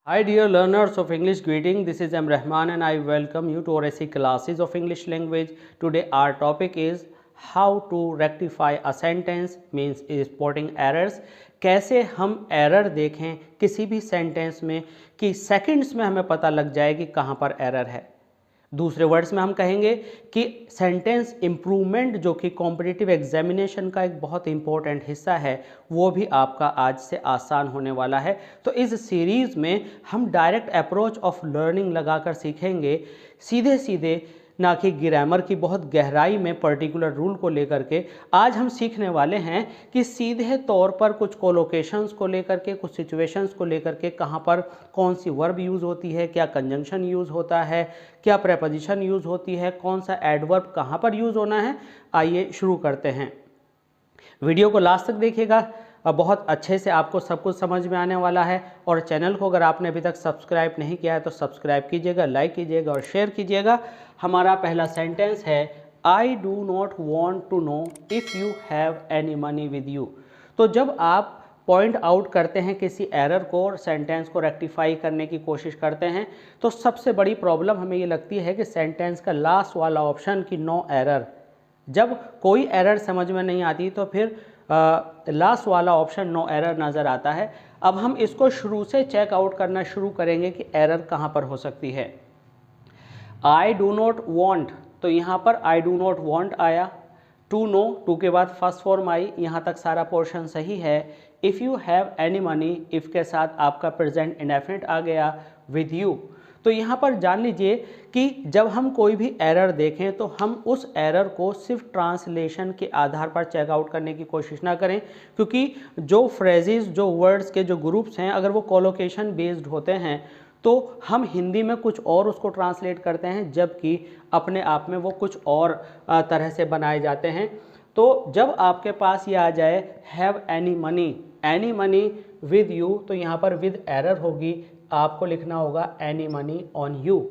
Hi dear learners of English, greeting. This is M. Rahman and I welcome you to our SE classes of English language. Today our topic is how to rectify a sentence, means spotting errors. कैसे हम error देखें किसी भी sentence में कि seconds में हमें पता लग जाए कि कहाँ पर एरर है। दूसरे वर्ड्स में हम कहेंगे कि सेंटेंस इम्प्रूवमेंट जो कि कॉम्पिटिटिव एग्जामिनेशन का एक बहुत इंपॉर्टेंट हिस्सा है वो भी आपका आज से आसान होने वाला है। तो इस सीरीज़ में हम डायरेक्ट अप्रोच ऑफ लर्निंग लगाकर सीखेंगे, सीधे सीधे, ना कि ग्रामर की बहुत गहराई में पर्टिकुलर रूल को लेकर के। आज हम सीखने वाले हैं कि सीधे तौर पर कुछ कोलोकेशंस को लेकर के, कुछ सिचुएशंस को लेकर के कहाँ पर कौन सी वर्ब यूज़ होती है, क्या कंजंक्शन यूज़ होता है, क्या प्रेपोजिशन यूज़ होती है, कौन सा एडवर्ब कहाँ पर यूज़ होना है। आइए शुरू करते हैं। वीडियो को लास्ट तक देखिएगा, बहुत अच्छे से आपको सब कुछ समझ में आने वाला है। और चैनल को अगर आपने अभी तक सब्सक्राइब नहीं किया है तो सब्सक्राइब कीजिएगा, लाइक कीजिएगा और शेयर कीजिएगा। हमारा पहला सेंटेंस है I do not want to know if you have any money with you. तो जब आप पॉइंट आउट करते हैं किसी एरर को और सेंटेंस को रेक्टिफाई करने की कोशिश करते हैं तो सबसे बड़ी प्रॉब्लम हमें ये लगती है कि सेंटेंस का लास्ट वाला ऑप्शन कि नो एरर। जब कोई एरर समझ में नहीं आती तो फिर लास्ट वाला ऑप्शन नो एरर नज़र आता है। अब हम इसको शुरू से चेक आउट करना शुरू करेंगे कि एरर कहाँ पर हो सकती है। आई डू नॉट वॉन्ट, तो यहाँ पर आई डू नॉट वॉन्ट आया। टू नो, टू के बाद फर्स्ट फॉर्म आई, यहाँ तक सारा पोर्शन सही है। If you have any money, if के साथ आपका प्रेजेंट इंडेफिनिट आ गया। विद यू, तो यहाँ पर जान लीजिए कि जब हम कोई भी एरर देखें तो हम उस एरर को सिर्फ ट्रांसलेशन के आधार पर चेकआउट करने की कोशिश ना करें, क्योंकि जो फ्रेजेस, जो वर्ड्स के जो ग्रुप्स हैं, अगर वो कोलोकेशन बेस्ड होते हैं तो हम हिंदी में कुछ और उसको ट्रांसलेट करते हैं, जबकि अपने आप में वो कुछ और तरह से बनाए जाते हैं। तो जब आपके पास ये आ जाए have any money with you, तो यहाँ पर विद एरर होगी, आपको लिखना होगा एनी मनी ऑन यू,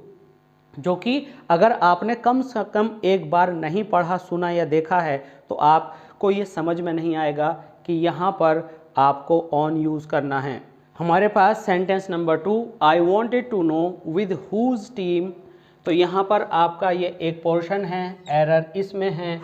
जो कि अगर आपने कम से कम एक बार नहीं पढ़ा, सुना या देखा है तो आपको ये समझ में नहीं आएगा कि यहाँ पर आपको ऑन यूज़ करना है। हमारे पास sentence number 2, I wanted to know with whose team. तो यहाँ पर आपका ये एक पोर्शन है, एरर इसमें है।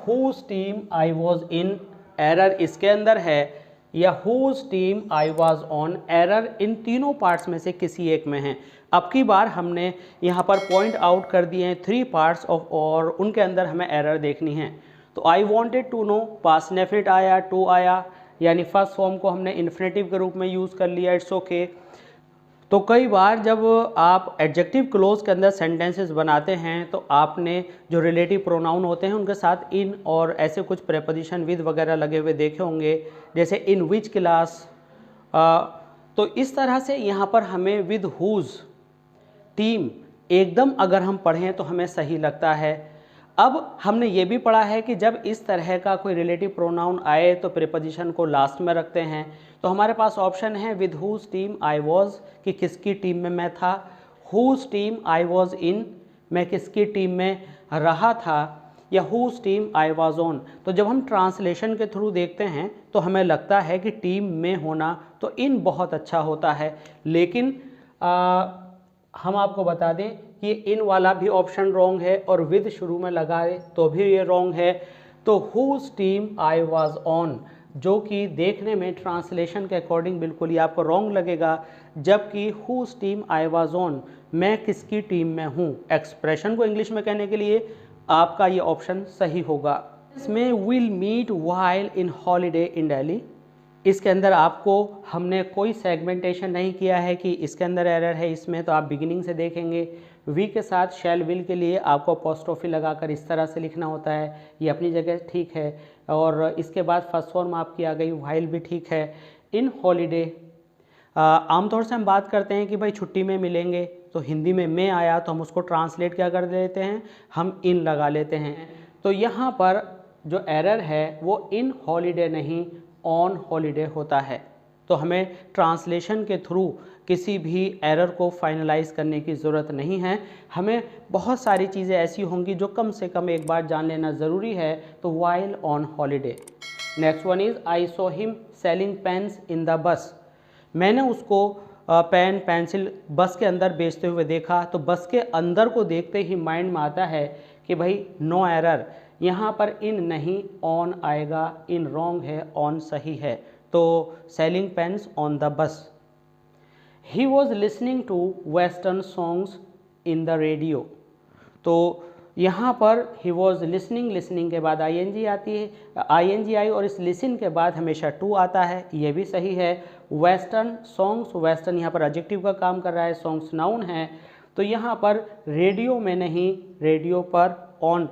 Whose team I was in, error इसके अंदर है, या whose team I was on, error इन तीनों पार्ट्स में से किसी एक में है। अब की बार हमने यहाँ पर पॉइंट आउट कर दिए हैं 3 पार्ट्स ऑफ, और उनके अंदर हमें एरर देखनी है। तो I wanted to know, past indefinite आया, टू आया, यानी फर्स्ट फॉर्म को हमने इन्फिनेटिव के रूप में यूज़ कर लिया, इट्स ओके। तो कई बार जब आप एडजेक्टिव क्लोज के अंदर सेंटेंसेस बनाते हैं तो आपने जो रिलेटिव प्रोनाउन होते हैं उनके साथ इन और ऐसे कुछ प्रेपोजिशन विद वगैरह लगे हुए देखे होंगे, जैसे इन विच क्लास। तो इस तरह से यहाँ पर हमें विद हुज टीम एकदम अगर हम पढ़ें तो हमें सही लगता है। अब हमने ये भी पढ़ा है कि जब इस तरह का कोई रिलेटिव प्रोनाउन आए तो प्रीपोजिशन को लास्ट में रखते हैं। तो हमारे पास ऑप्शन है with whose team I was, कि किसकी टीम में मैं था। Whose team I was in, मैं किसकी टीम में रहा था। या whose team I was on. तो जब हम ट्रांसलेशन के थ्रू देखते हैं तो हमें लगता है कि टीम में होना तो इन बहुत अच्छा होता है, लेकिन हम आपको बता दें कि इन वाला भी ऑप्शन रॉन्ग है और विद शुरू में लगाए तो भी ये रॉन्ग है। तो whose team I was on, जो कि देखने में ट्रांसलेशन के अकॉर्डिंग बिल्कुल ही आपको रॉन्ग लगेगा, जबकि whose team I was on, मैं किसकी टीम में हूँ। एक्सप्रेशन को इंग्लिश में कहने के लिए आपका ये ऑप्शन सही होगा। इसमें will meet while in holiday in Delhi, इसके अंदर आपको हमने कोई सेगमेंटेशन नहीं किया है कि इसके अंदर एरर है इसमें, तो आप बिगिनिंग से देखेंगे। वी के साथ शैल विल के लिए आपको अपोस्ट्रोफी लगाकर इस तरह से लिखना होता है, ये अपनी जगह ठीक है। और इसके बाद फर्स्ट फॉर्म आपकी आ गई, व्हाइल भी ठीक है। इन हॉलीडे, आमतौर से हम बात करते हैं कि भाई छुट्टी में मिलेंगे, तो हिंदी में मैं आया तो हम उसको ट्रांसलेट क्या कर देते हैं, हम इन लगा लेते हैं। तो यहाँ पर जो एरर है वो इन हॉलीडे नहीं ऑन हॉलीडे होता है। तो हमें ट्रांसलेशन के थ्रू किसी भी एरर को फाइनलाइज करने की ज़रूरत नहीं है। हमें बहुत सारी चीज़ें ऐसी होंगी जो कम से कम एक बार जान लेना ज़रूरी है। तो while on holiday. Next one is I saw him selling pens in the bus, मैंने उसको पेन पेंसिल बस के अंदर बेचते हुए देखा, तो बस के अंदर को देखते ही माइंड में आता है कि भाई नो एरर, यहाँ पर इन नहीं ऑन आएगा, इन रॉन्ग है, ऑन सही है। तो selling pens on the bus. He was listening to western songs in the radio. तो यहाँ पर ही वॉज लिसनिंग, लिसनिंग के बाद आईएनजी आती है, आईएनजी आई और इस लिसन के बाद हमेशा टू आता है, ये भी सही है। वेस्टर्न सॉन्ग्स, वेस्टर्न यहाँ पर एडजेक्टिव का काम कर रहा है, सॉन्ग्स नाउन है, तो यहाँ पर रेडियो में नहीं, रेडियो पर ऑन।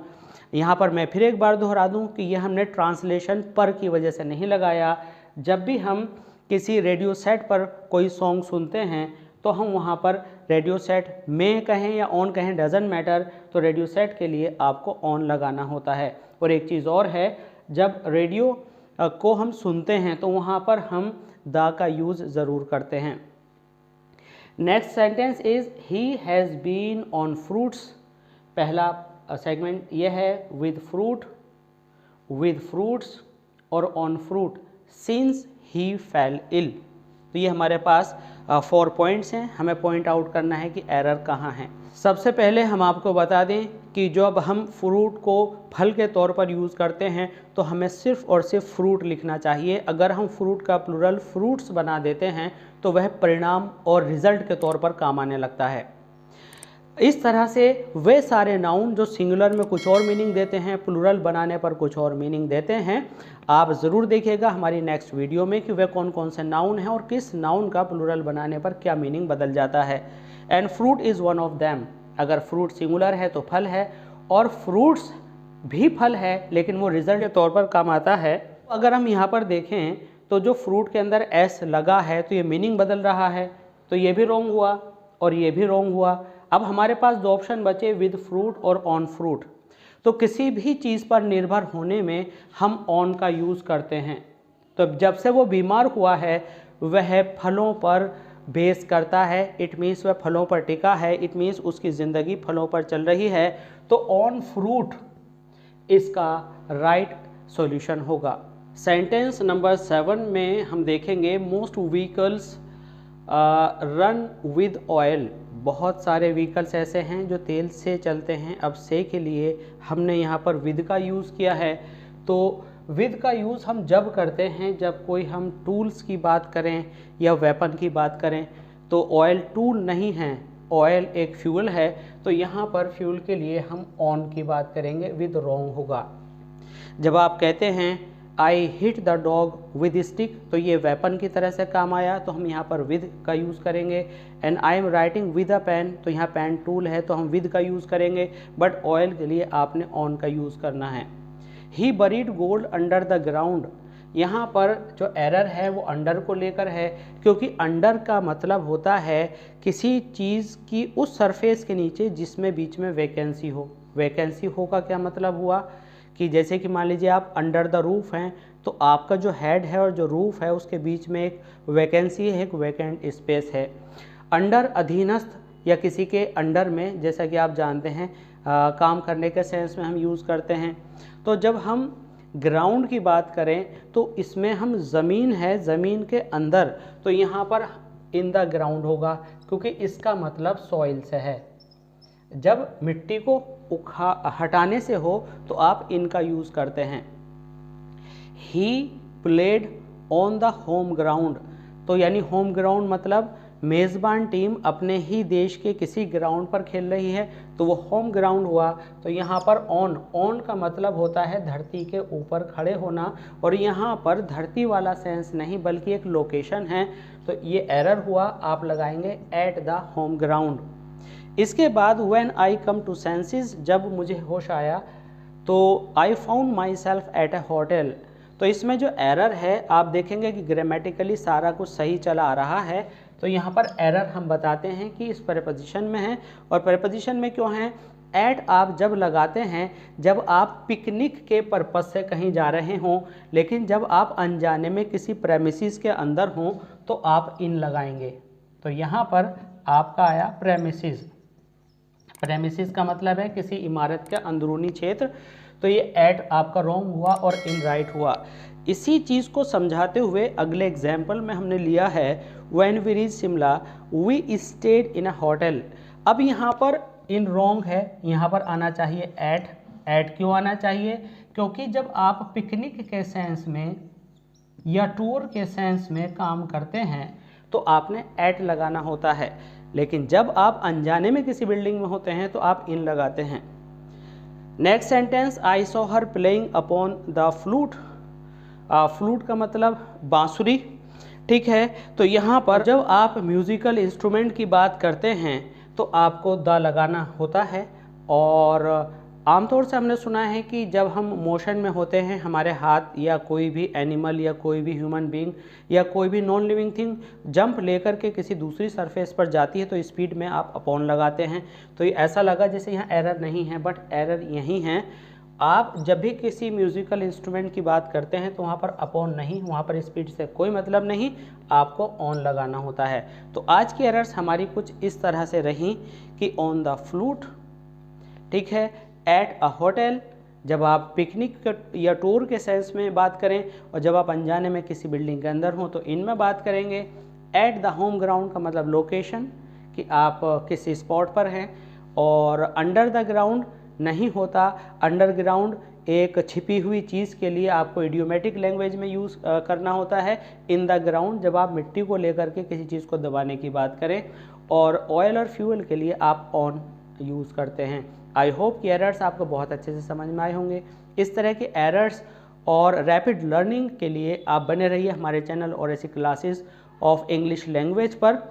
यहाँ पर मैं फिर एक बार दोहरा दूँ कि यह हमने ट्रांसलेशन पर की वजह से नहीं लगाया। जब भी हम किसी रेडियो सेट पर कोई सॉन्ग सुनते हैं तो हम वहाँ पर रेडियो सेट में कहें या ऑन कहें, डजंट मैटर, तो रेडियो सेट के लिए आपको ऑन लगाना होता है। और एक चीज़ और है, जब रेडियो को हम सुनते हैं तो वहाँ पर हम द का यूज़ ज़रूर करते हैं। Next sentence is he has been on fruits. पहला सेगमेंट यह है विद फ्रूट, विद फ्रूट्स और on fruit since he fell ill. तो ये हमारे पास 4 पॉइंट्स हैं, हमें पॉइंट आउट करना है कि एरर कहाँ है। सबसे पहले हम आपको बता दें कि जब हम फ्रूट को फल के तौर पर यूज़ करते हैं तो हमें सिर्फ और सिर्फ फ्रूट लिखना चाहिए। अगर हम फ्रूट का प्लूरल फ्रूट्स बना देते हैं तो वह परिणाम और रिजल्ट के तौर पर काम आने लगता है। इस तरह से वे सारे नाउन जो सिंगुलर में कुछ और मीनिंग देते हैं, प्लूरल बनाने पर कुछ और मीनिंग देते हैं, आप ज़रूर देखिएगा हमारी नेक्स्ट वीडियो में कि वे कौन कौन से नाउन हैं और किस नाउन का प्लूरल बनाने पर क्या मीनिंग बदल जाता है। And fruit is one of them. अगर फ्रूट सिंगुलर है तो फल है, और फ्रूट्स भी फल है लेकिन वो रिजल्ट के तौर पर काम आता है। अगर हम यहाँ पर देखें तो जो फ्रूट के अंदर एस लगा है तो ये मीनिंग बदल रहा है, तो ये भी रॉन्ग हुआ और ये भी रॉन्ग हुआ। अब हमारे पास 2 ऑप्शन बचे, विद फ्रूट और ऑन फ्रूट। तो किसी भी चीज़ पर निर्भर होने में हम ऑन का यूज़ करते हैं। तो जब से वो बीमार हुआ है वह फलों पर बेस करता है, इट मीन्स वह फलों पर टिका है, इट मीन्स उसकी ज़िंदगी फलों पर चल रही है, तो ऑन फ्रूट इसका राइट सॉल्यूशन होगा। सेंटेंस नंबर 7 में हम देखेंगे most vehicles run with oil. बहुत सारे व्हीकल्स ऐसे हैं जो तेल से चलते हैं। अब से के लिए हमने यहाँ पर विद का यूज़ किया है। तो विद का यूज़ हम जब करते हैं जब कोई हम टूल्स की बात करें या वेपन की बात करें। तो ऑयल टूल नहीं है, ऑयल एक फ्यूल है, तो यहाँ पर फ्यूल के लिए हम ऑन की बात करेंगे, विद रॉन्ग होगा। जब आप कहते हैं I hit the dog with stick, तो ये वेपन की तरह से काम आया, तो हम यहाँ पर विद का यूज़ करेंगे। And I am writing with a pen, तो यहाँ पेन टूल है तो हम विद का यूज़ करेंगे, बट ऑयल के लिए आपने ऑन का यूज़ करना है। He buried gold under the ground, यहाँ पर जो एरर है वो अंडर को लेकर है, क्योंकि अंडर का मतलब होता है किसी चीज़ की उस सरफेस के नीचे जिसमें बीच में वैकेंसी हो। वैकेंसी हो का क्या मतलब हुआ कि जैसे कि मान लीजिए आप अंडर द रूफ हैं, तो आपका जो हेड है और जो रूफ है उसके बीच में एक वैकेंसी है, एक वैकेंट स्पेस है। अंडर अधीनस्थ या किसी के अंडर में, जैसा कि आप जानते हैं काम करने के सेंस में हम यूज़ करते हैं। तो जब हम ग्राउंड की बात करें तो इसमें हम ज़मीन है, ज़मीन के अंदर, तो यहाँ पर इन द ग्राउंड होगा क्योंकि इसका मतलब सॉइल से है। जब मिट्टी को हटाने से हो तो आप इनका यूज़ करते हैं। He played on the home ground, तो यानी होम ग्राउंड मतलब मेज़बान टीम अपने ही देश के किसी ग्राउंड पर खेल रही है तो वो होम ग्राउंड हुआ। तो यहाँ पर ऑन का मतलब होता है धरती के ऊपर खड़े होना, और यहाँ पर धरती वाला सेंस नहीं बल्कि एक लोकेशन है, तो ये एरर हुआ, आप लगाएंगे एट द होम ग्राउंड। इसके बाद when I come to senses, जब मुझे होश आया तो I found myself at a hotel. तो इसमें जो एरर है आप देखेंगे कि ग्रामेटिकली सारा कुछ सही चला आ रहा है, तो यहाँ पर एरर हम बताते हैं कि इस प्रीपोजिशन में है। और प्रीपोजिशन में क्यों है? एट आप जब लगाते हैं जब आप पिकनिक के पर्पज से कहीं जा रहे हों, लेकिन जब आप अनजाने में किसी प्रेमिसेस के अंदर हों तो आप इन लगाएंगे। तो यहाँ पर आपका आया प्रेमिसेस। प्रेमिसेस का मतलब है किसी इमारत के अंदरूनी क्षेत्र, तो ये एट आपका रॉन्ग हुआ और इन राइट हुआ। इसी चीज़ को समझाते हुए अगले एग्जाम्पल में हमने लिया है when we reach Shimla we stayed in a hotel. अब यहाँ पर इन रॉन्ग है, यहाँ पर आना चाहिए एट क्यों आना चाहिए? क्योंकि जब आप पिकनिक के सेंस में या टूर के सेंस में काम करते हैं तो आपने एट लगाना होता है, लेकिन जब आप अनजाने में किसी बिल्डिंग में होते हैं तो आप इन लगाते हैं। Next sentence, I saw her playing upon the flute. Flute का मतलब बांसुरी, ठीक है। तो यहाँ पर जब आप म्यूज़िकल इंस्ट्रूमेंट की बात करते हैं तो आपको द लगाना होता है। और आमतौर से हमने सुना है कि जब हम मोशन में होते हैं, हमारे हाथ या कोई भी एनिमल या कोई भी ह्यूमन बीइंग या कोई भी नॉन लिविंग थिंग जंप लेकर के किसी दूसरी सरफेस पर जाती है तो स्पीड में आप अपॉन लगाते हैं। तो ये ऐसा लगा जैसे यहाँ एरर नहीं है, बट एरर यही है। आप जब भी किसी म्यूज़िकल इंस्ट्रूमेंट की बात करते हैं तो वहाँ पर अपॉन नहीं, वहाँ पर स्पीड से कोई मतलब नहीं, आपको ऑन लगाना होता है। तो आज की एरर्स हमारी कुछ इस तरह से रही कि ऑन द फ्लूट, ठीक है, एट अ होटल जब आप पिकनिक या टूर के सेंस में बात करें, और जब आप अनजाने में किसी बिल्डिंग के अंदर हों तो इनमें बात करेंगे। एट द होम ग्राउंड का मतलब लोकेशन, कि आप किसी स्पॉट पर हैं। और अंडर द ग्राउंड नहीं होता, अंडरग्राउंड एक छिपी हुई चीज़ के लिए आपको इडियोमेटिक लैंग्वेज में यूज़ करना होता है। इन द ग्राउंड जब आप मिट्टी को लेकर के किसी चीज़ को दबाने की बात करें। और ऑयल और फ्यूल के लिए आप ऑन यूज़ करते हैं। आई होप कि एरर्स आपको बहुत अच्छे से समझ में आए होंगे। इस तरह के एरर्स और रैपिड लर्निंग के लिए आप बने रहिए हमारे चैनल और ऐसी क्लासेस ऑफ इंग्लिश लैंग्वेज पर।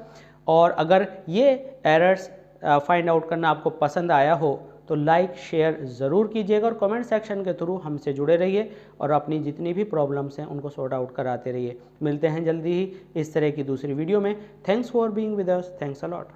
और अगर ये एरर्स फाइंड आउट करना आपको पसंद आया हो तो लाइक शेयर ज़रूर कीजिएगा और कमेंट सेक्शन के थ्रू हमसे जुड़े रहिए और अपनी जितनी भी प्रॉब्लम्स हैं उनको सॉर्ट आउट कराते रहिए। मिलते हैं जल्दी ही इस तरह की दूसरी वीडियो में। Thanks for being with us, thanks a lot.